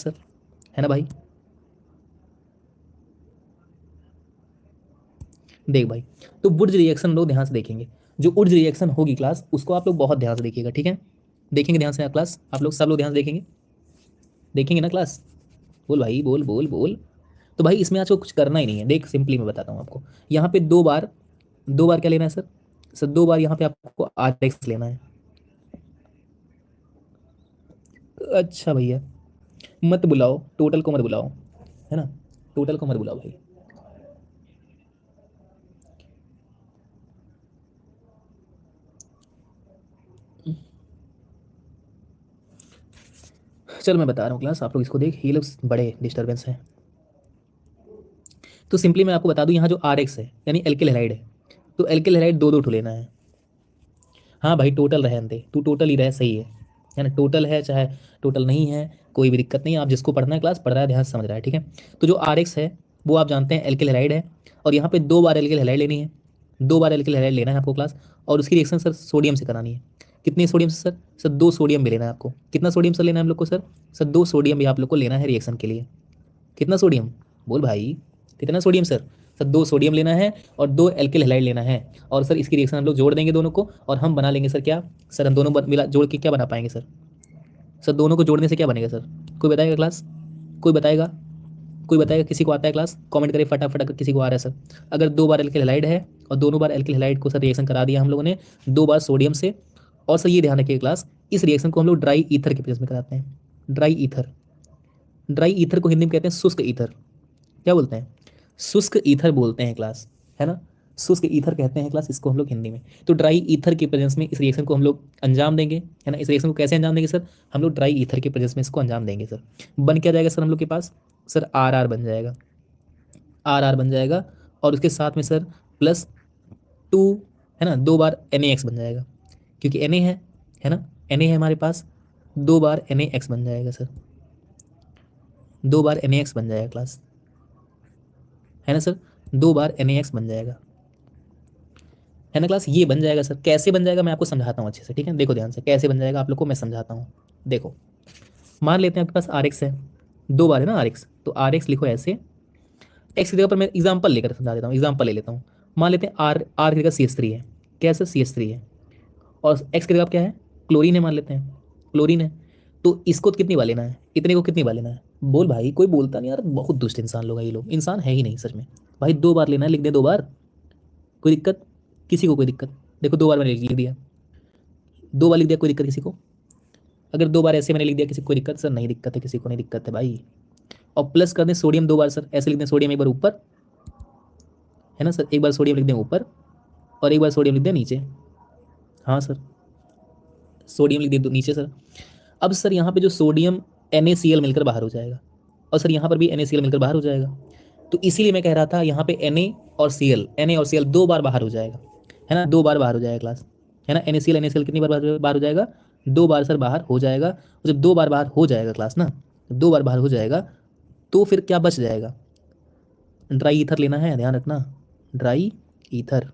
Sir, है ना भाई। देख भाई, तो वुड्स रिएक्शन लोग ध्यान से देखेंगे। जो वुड्स रिएक्शन होगी क्लास, उसको आप लोग बहुत ध्यान से देखिएगा, ठीक है। देखेंगे ध्यान से आप क्लास, आप लोग सब लोग ध्यान से देखेंगे, देखेंगे ना क्लास। बोल भाई, बोल बोल बोल। तो भाई इसमें आज को कुछ करना ही नहीं है। देख सिंपली मैं बताता हूँ आपको। यहाँ पे दो बार क्या लेना है सर? सर दो बार यहाँ पे आपको आर एक्स लेना है। अच्छा भैया, मत बुलाओ टोटल को, मत बुलाओ, है ना, टोटल को मत बुलाओ भाई। चल मैं बता रहा हूँ क्लास, आप लोग इसको देख, ये लोग बड़े डिस्टर्बेंस है। तो सिंपली मैं आपको बता दूं, यहाँ जो आर एक्स है यानी एल्किल हैलाइड है, तो एल्किल हैलाइड दो दो ठो लेना है। हाँ भाई टोटल रहने दे, तू टोटल ही रह, सही है ना, टोटल है चाहे टोटल नहीं है, कोई भी दिक्कत नहीं है। आप जिसको पढ़ना है क्लास पढ़ रहा है, ध्यान से समझ रहा है, ठीक है। तो जो आर एक्स है वो आप जानते हैं एल्किल हैलाइड है, और यहाँ पे दो बार एल्किल हैलाइड लेनी है, दो बार एल्किल हैलाइड लेना है आपको क्लास। और उसकी रिएक्शन सर सोडियम से करानी है। कितने सोडियम से सर? सर दो सोडियम भी लेना है आपको। कितना सोडियम सर लेना है हम लोग को सर? सर दो सोडियम भी आप लोग को लेना है रिएक्शन के लिए। कितना सोडियम? बोल भाई, कितना सोडियम सर? सर दो सोडियम लेना है और दो एल्किल हैलाइड लेना है। और सर इसकी रिएक्शन हम लोग जोड़ देंगे दोनों को, और हम बना लेंगे सर क्या? सर हम दोनों मिला जोड़ के क्या बना पाएंगे सर? सर दोनों को जोड़ने से क्या बनेगा सर? कोई बताएगा क्लास? कोई बताएगा? कोई बताएगा? किसी को आता है क्लास? कमेंट करिए फटाफट अगर किसी को आ रहा है सर। अगर दो बार एल्किल हैलाइड है और दोनों बार एल्किल हैलाइड को सर रिएक्शन करा दिया हम लोगों ने दो बार सोडियम से। और सर ये ध्यान रखिए क्लास, इस रिएक्शन को हम लोग ड्राई ईथर के प्रेजेंस में कराते हैं। ड्राई ईथर, ड्राई ईथर को हिंदी में कहते हैं शुष्क ईथर। क्या बोलते हैं? शुष्क ईथर बोलते हैं क्लास, है ना, शुष्क ईथर कहते हैं क्लास इसको हम लोग हिंदी में। तो ड्राई ईथर के प्रेजेंस में इस रिएक्शन को हम लोग अंजाम देंगे, है ना। इस रिएक्शन को कैसे अंजाम देंगे सर? हम लोग ड्राई ईथर के प्रेजेंस में इसको अंजाम देंगे सर। बन क्या जाएगा सर हम लोग के पास? सर आर आर बन जाएगा, आर आर बन जाएगा। और उसके साथ में सर प्लस टू, है ना, दो बार एन एक्स बन जाएगा, क्योंकि एन है ना, एन है हमारे पास, दो बार एन एक्स बन जाएगा सर, दो बार एन एक्स बन जाएगा क्लास, है ना सर, दो बार एन एक्स बन जाएगा, है ना क्लास। ये बन जाएगा सर। कैसे बन जाएगा मैं आपको समझाता हूँ अच्छे से, ठीक है। देखो ध्यान से कैसे बन जाएगा आप लोग को मैं समझाता हूँ। देखो, मान लेते हैं आपके पास आर एक्स है, दो बार है ना आर एक्स, तो आर एक्स लिखो ऐसे। एक्स की जगह पर मैं एग्जाम्पल लेकर समझा देता हूँ, एग्जाम्पल ले लेता हूँ। मान लेते हैं आर, आर की जगह सी एस थ्री है, क्या है सर? सी एस थ्री है। और एक्स की जगह क्या है? क्लोरीन है, मान लेते हैं क्लोरीन है। तो इसको कितनी बार लेना है? इतने को कितनी बार लेना है? बोल भाई, कोई बोलता नहीं यार, बहुत दुष्ट इंसान लोग हैं ये लोग, इंसान है ही नहीं सच में। भाई दो बार लेना है, लिख दे दो बार, कोई दिक्कत? किसी को कोई दिक्कत? देखो दो बार मैंने लिख दिया, दो बार लिख दिया, कोई दिक्कत किसी को? अगर दो बार ऐसे मैंने लिख दिया, किसी को कोई दिक्कत? सर नहीं दिक्कत है, किसी को नहीं दिक्कत है भाई। और प्लस कर दें सोडियम दो बार सर, ऐसे लिख दें सोडियम एक बार ऊपर, है ना सर, एक बार सोडियम लिख दें ऊपर और एक बार सोडियम लिख दें नीचे। हाँ सर, सोडियम लिख दें नीचे सर। अब सर यहाँ पे जो सोडियम NaCl मिलकर बाहर हो जाएगा, और सर यहाँ पर भी NaCl मिलकर बाहर हो जाएगा। तो इसीलिए मैं कह रहा था यहाँ पे Na और Cl दो बार बाहर हो जाएगा, है ना, दो बार बाहर हो जाएगा क्लास, है ना। NaCl कितनी बार बाहर हो जाएगा? दो बार सर बाहर हो जाएगा। और जब दो बार बाहर हो जाएगा क्लास ना, दो बार बाहर हो जाएगा, तो फिर क्या बच जाएगा? ड्राई ईथर लेना है, ध्यान रखना, ड्राई ईथर,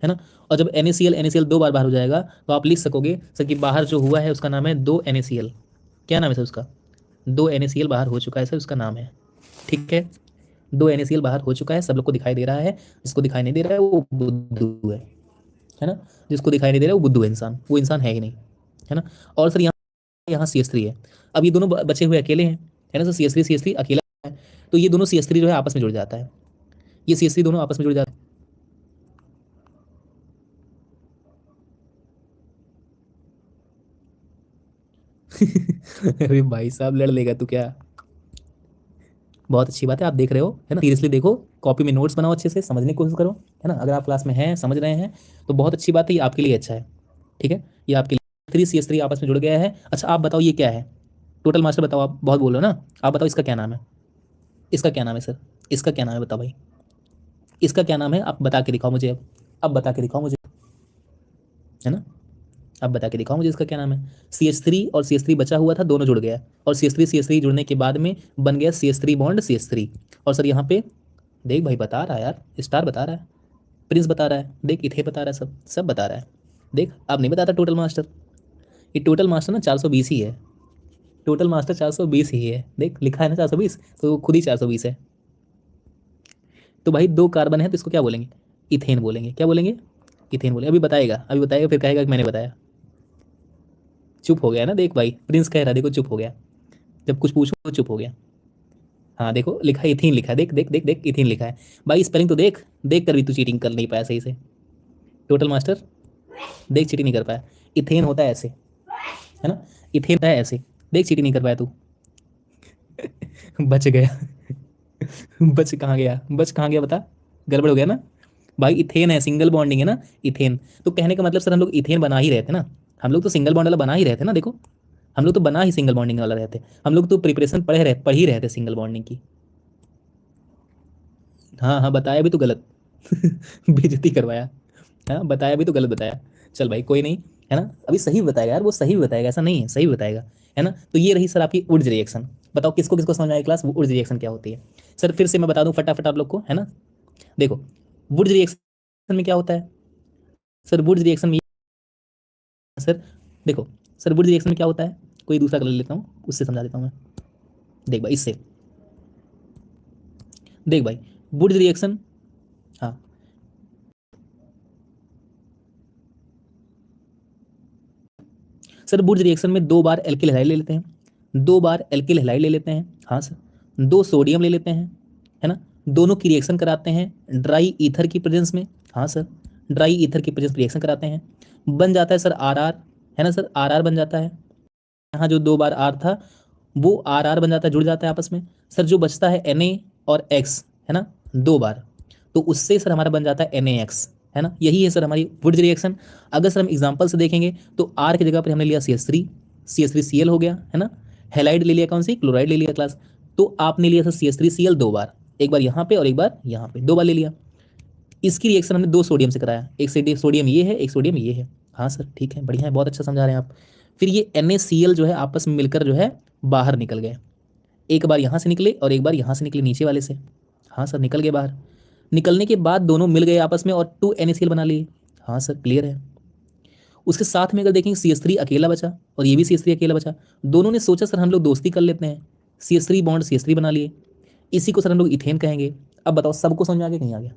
है ना। और जब NaCl दो बार बाहर हो जाएगा, तो आप लिख सकोगे सर कि बाहर जो हुआ है उसका नाम है दो NaCl। क्या नाम है सर उसका? दो NaCl बाहर हो चुका है सर, उसका नाम है, ठीक है। दो NaCl बाहर हो चुका है, सब लोग को दिखाई दे रहा है। जिसको दिखाई नहीं दे रहा है वो बुद्धू है ना। जिसको दिखाई नहीं दे रहा है वो बुद्धू है, इंसान, वो इंसान है ही नहीं, है ना। और सर यहाँ यहाँ CH3 है। अब ये दोनों बचे हुए अकेले हैं, है ना सर, CH3 अकेला है। तो ये दोनों CH3 जो है आपस में जुड़ जाता है, ये CH3 दोनों आपस में जुड़ जाता है। अरे भाई साहब, लड़ लेगा तू क्या? बहुत अच्छी बात है, आप देख रहे हो, है ना, सीरियसली देखो, कॉपी में नोट्स बनाओ, अच्छे से समझने की कोशिश करो, है ना। अगर आप क्लास में हैं, समझ रहे हैं, तो बहुत अच्छी बात है, ये आपके लिए अच्छा है, ठीक है। ये आपके लिए CH3 आपस में जुड़ गया है। अच्छा आप बताओ ये क्या है? टोटल मास्टर बताओ, आप बहुत बोलो ना, आप बताओ इसका क्या नाम है? इसका क्या नाम है सर? इसका क्या नाम है बताओ भाई, इसका क्या नाम है? आप बता के दिखाओ मुझे, अब बता के दिखाओ मुझे, है ना, अब बता के दिखाओ मुझे इसका क्या नाम है। CH3 और CH3 बचा हुआ था, दोनों जुड़ गया, और CH3 जुड़ने के बाद में बन गया CH3 बॉन्ड CH3। और सर यहाँ पे देख भाई, बता रहा है यार, स्टार बता रहा है, प्रिंस बता रहा है, देख इथे बता रहा है, सब सब बता रहा है। देख अब नहीं बताता टोटल मास्टर, ये टोटल मास्टर ना 420 ही है, टोटल मास्टर 420 ही है, देख लिखा है ना 420, तो खुद ही 420 है। तो भाई 2 कार्बन है तो इसको क्या बोलेंगे, इथेन बोलेंगे। क्या बोलेंगे, इथेन बोलेंगे। अभी बताएगा फिर कहेगा कि मैंने बताया। चुप हो गया ना, देख भाई प्रिंस कह रहा, देखो चुप हो गया, जब कुछ पूछो तो चुप हो गया। हाँ देखो लिखा है इथीन, लिखा है, देख देख देख देख इथीन लिखा है। भाई स्पेलिंग तो देख, देख कर भी तू चीटिंग कर नहीं पाया सही से। टोटल मास्टर देख, चीटिंग नहीं कर पाया। इथेन होता है ऐसे, है ना, इथेन होता है ऐसे, देख चीटिंग नहीं कर पाया तू। बच गया। बच कहाँ गया बता, गड़बड़ हो गया ना। भाई इथेन है, सिंगल बॉन्डिंग है ना इथेन। तो कहने का मतलब सर हम लोग इथेन बना ही रहे थे ना, हम लोग तो सिंगल बॉन्ड वाला बना ही रहे थे ना। देखो हम लोग तो बना ही सिंगल बॉन्डिंग वाला रहते, हम लोग तो प्रिपरेशन पढ़ ही रहे थे सिंगल बॉन्डिंग की। हाँ हाँ बताया भी तो गलत। बेइज्जती करवाया। हाँ बताया भी तो गलत बताया। चल भाई कोई नहीं, है ना, अभी सही बताएगा यार, वो सही बताएगा, ऐसा नहीं है, सही बताएगा, है ना। तो ये रही सर आपकी वुड्स रिएक्शन। बताओ किसको किसको समझ में आई क्लास, वुड्स रिएक्शन क्या होती है। सर फिर से मैं बता दूं फटाफट आप लोग को, है ना। देखो वुड्स रिएक्शन में क्या होता है, सर वुड्स रिएक्शन में, सर देखो, सर वुड्स रिएक्शन में क्या होता है, कोई दूसरा कलर लेता हूँ उससे समझा देता हूँ मैं। देख भाई इससे, देख भाई वुड्स रिएक्शन, हाँ सर वुड्स रिएक्शन में 2 बार एल्किल हैलाइड ले लेते हैं, 2 बार एल्किल हैलाइड ले लेते हैं, हाँ सर, 2 सोडियम ले लेते हैं, है ना, दोनों की रिएक्शन कराते हैं ड्राई ईथर की प्रेजेंस में, हाँ सर, ड्राई ईथर की प्रेजेंस में रिएक्शन कराते हैं, बन जाता है सर आर आर, है ना सर, आर आर बन जाता है। यहाँ जो 2 बार आर था वो आर आर बन जाता है, जुड़ जाता है आपस में। सर जो बचता है Na और X, है ना, 2 बार, तो उससे सर हमारा बन जाता है NaX, है ना। यही है सर हमारी वुड्स रिएक्शन। अगर सर हम एग्जांपल से देखेंगे तो आर की जगह पर हमने लिया CH3, CH3Cl हो गया, है ना। हेलाइड ले लिया कौन सी, क्लोराइड ले लिया क्लास। तो आपने लिया सर CH3Cl 2 बार, एक बार यहाँ पे और एक बार यहाँ पे, 2 बार ले लिया। इसकी रिएक्शन हमने 2 सोडियम से कराया, एक से सोडियम ये है, एक सोडियम ये है। हाँ सर ठीक है, बढ़िया है, बहुत अच्छा समझा रहे हैं आप। फिर ये NaCl जो है आपस में मिलकर जो है बाहर निकल गए, एक बार यहाँ से निकले और एक बार यहाँ से निकले नीचे वाले से। हाँ सर निकल गए बाहर, निकलने के बाद दोनों मिल गए आपस में और 2 NaCl बना लिए। हाँ सर क्लियर है। उसके साथ में अगर देखेंगे CH3 अकेला बचा और ये भी CH3 अकेला बचा, दोनों ने सोचा सर हम लोग दोस्ती कर लेते हैं, CH3 बॉन्ड CH3 बना लिए, इसी को सर हम लोग इथेन कहेंगे। अब बताओ सबको समझ में आ गया, नहीं आ गया,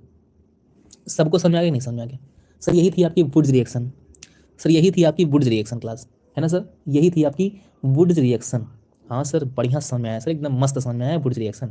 सबको समझ में आ गया, नहीं समझ में आ गया। सर यही थी आपकी वुड्स रिएक्शन, सर यही थी आपकी वुड्स रिएक्शन क्लास, है ना सर, यही थी आपकी वुड्स रिएक्शन। हाँ सर बढ़िया समझ में आया सर, एकदम मस्त समझ में आया वुड्स रिएक्शन।